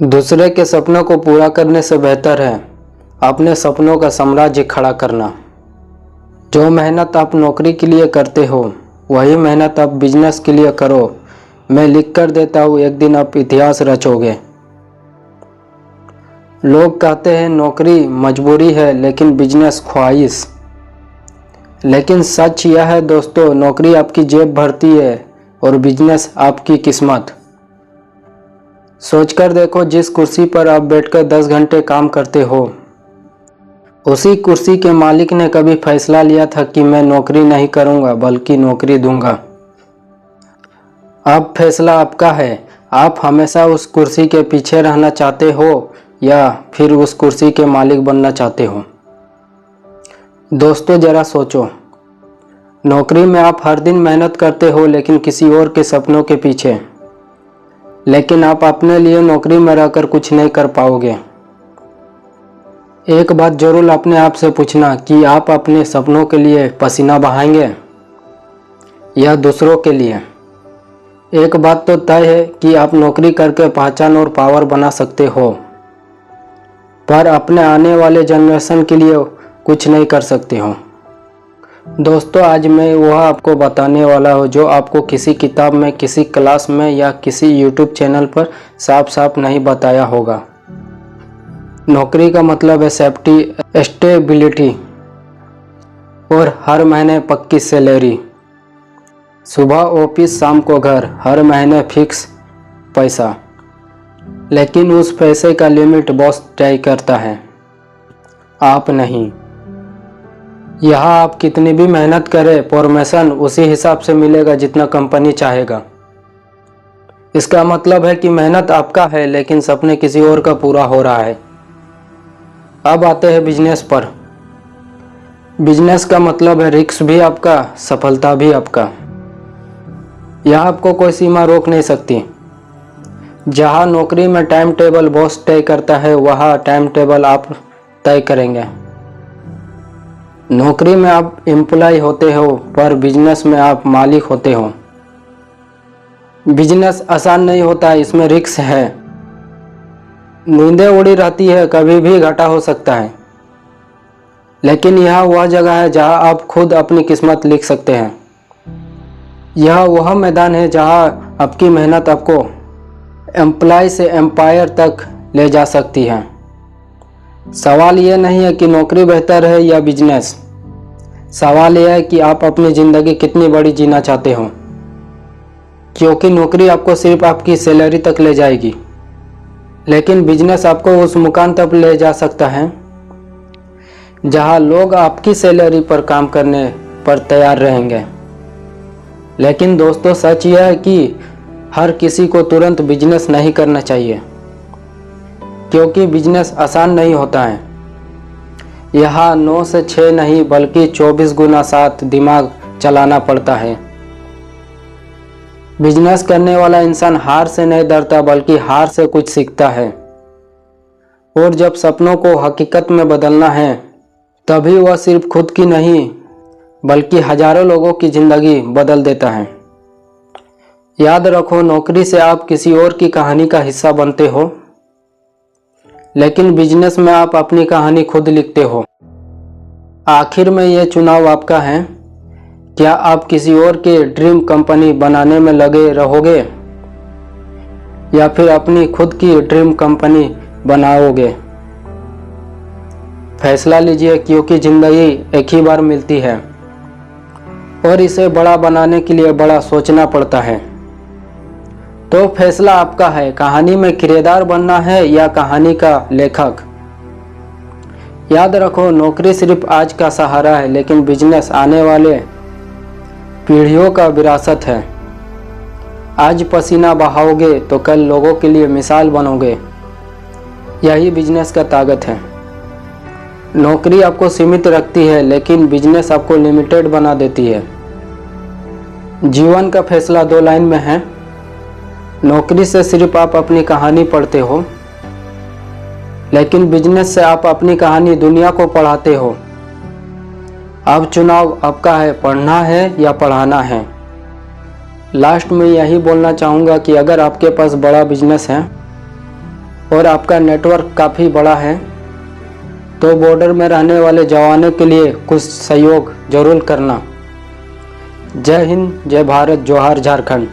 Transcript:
दूसरे के सपनों को पूरा करने से बेहतर है अपने सपनों का साम्राज्य खड़ा करना। जो मेहनत आप नौकरी के लिए करते हो वही मेहनत आप बिजनेस के लिए करो। मैं लिख कर देता हूँ, एक दिन आप इतिहास रचोगे। लोग कहते हैं नौकरी मजबूरी है लेकिन बिजनेस ख्वाहिश। लेकिन सच यह है दोस्तों, नौकरी आपकी जेब भरती है और बिजनेस आपकी किस्मत। सोचकर देखो, जिस कुर्सी पर आप बैठकर 10 घंटे काम करते हो उसी कुर्सी के मालिक ने कभी फैसला लिया था कि मैं नौकरी नहीं करूंगा बल्कि नौकरी दूंगा। अब फैसला आपका है, आप हमेशा उस कुर्सी के पीछे रहना चाहते हो या फिर उस कुर्सी के मालिक बनना चाहते हो। दोस्तों जरा सोचो, नौकरी में आप हर दिन मेहनत करते हो लेकिन किसी और के सपनों के पीछे। लेकिन आप अपने लिए नौकरी में रहकर कुछ नहीं कर पाओगे। एक बात जरूर अपने आप से पूछना कि आप अपने सपनों के लिए पसीना बहाएंगे या दूसरों के लिए। एक बात तो तय है कि आप नौकरी करके पहचान और पावर बना सकते हो, पर अपने आने वाले जनरेशन के लिए कुछ नहीं कर सकते हो। दोस्तों आज मैं वह आपको बताने वाला हूँ जो आपको किसी किताब में, किसी क्लास में या किसी यूट्यूब चैनल पर साफ साफ नहीं बताया होगा। नौकरी का मतलब है सेफ्टी, स्टेबिलिटी और हर महीने पक्की सैलरी। सुबह ऑफिस शाम को घर, हर महीने फिक्स पैसा। लेकिन उस पैसे का लिमिट बॉस तय करता है, आप नहीं। यहाँ आप कितनी भी मेहनत करें, प्रमोशन उसी हिसाब से मिलेगा जितना कंपनी चाहेगा। इसका मतलब है कि मेहनत आपका है लेकिन सपने किसी और का पूरा हो रहा है। अब आते हैं बिजनेस पर। बिजनेस का मतलब है रिस्क भी आपका, सफलता भी आपका। यहाँ आपको कोई सीमा रोक नहीं सकती। जहाँ नौकरी में टाइम टेबल बॉस तय करता है वहाँ टाइम टेबल आप तय करेंगे। नौकरी में आप एम्प्लॉय होते हो पर बिजनेस में आप मालिक होते हो। बिजनेस आसान नहीं होता, इसमें रिस्क है। नींदें उड़ी रहती है, कभी भी घाटा हो सकता है। लेकिन यह वह जगह है जहां आप खुद अपनी किस्मत लिख सकते हैं। यह वह मैदान है जहां आपकी मेहनत आपको एम्प्लॉय से एम्पायर तक ले जा सकती है। सवाल यह नहीं है कि नौकरी बेहतर है या बिजनेस। सवाल यह है कि आप अपनी ज़िंदगी कितनी बड़ी जीना चाहते हो। क्योंकि नौकरी आपको सिर्फ आपकी सैलरी तक ले जाएगी, लेकिन बिजनेस आपको उस मुकाम तक ले जा सकता है जहां लोग आपकी सैलरी पर काम करने पर तैयार रहेंगे। लेकिन दोस्तों सच यह है कि हर किसी को तुरंत बिजनेस नहीं करना चाहिए, क्योंकि बिजनेस आसान नहीं होता है। यहाँ 9 से 6 नहीं बल्कि 24 गुना 7 दिमाग चलाना पड़ता है। बिजनेस करने वाला इंसान हार से नहीं डरता बल्कि हार से कुछ सीखता है। और जब सपनों को हकीकत में बदलना है तभी वह सिर्फ खुद की नहीं बल्कि हजारों लोगों की ज़िंदगी बदल देता है। याद रखो, नौकरी से आप किसी और की कहानी का हिस्सा बनते हो, लेकिन बिजनेस में आप अपनी कहानी खुद लिखते हो। आखिर में यह चुनाव आपका है, क्या आप किसी और के ड्रीम कंपनी बनाने में लगे रहोगे या फिर अपनी खुद की ड्रीम कंपनी बनाओगे। फैसला लीजिए, क्योंकि ज़िंदगी एक ही बार मिलती है और इसे बड़ा बनाने के लिए बड़ा सोचना पड़ता है। तो फैसला आपका है, कहानी में किरदार बनना है या कहानी का लेखक। याद रखो, नौकरी सिर्फ आज का सहारा है लेकिन बिजनेस आने वाले पीढ़ियों का विरासत है। आज पसीना बहाओगे तो कल लोगों के लिए मिसाल बनोगे। यही बिजनेस का ताकत है। नौकरी आपको सीमित रखती है लेकिन बिजनेस आपको लिमिटेड बना देती है। जीवन का फैसला 2 लाइन में है। नौकरी से सिर्फ आप अपनी कहानी पढ़ते हो, लेकिन बिजनेस से आप अपनी कहानी दुनिया को पढ़ाते हो। अब चुनाव आपका है, पढ़ना है या पढ़ाना है। लास्ट में यही बोलना चाहूँगा कि अगर आपके पास बड़ा बिजनेस है और आपका नेटवर्क काफ़ी बड़ा है तो बॉर्डर में रहने वाले जवानों के लिए कुछ सहयोग जरूर करना। जय हिंद, जय भारत, जोहार झारखंड।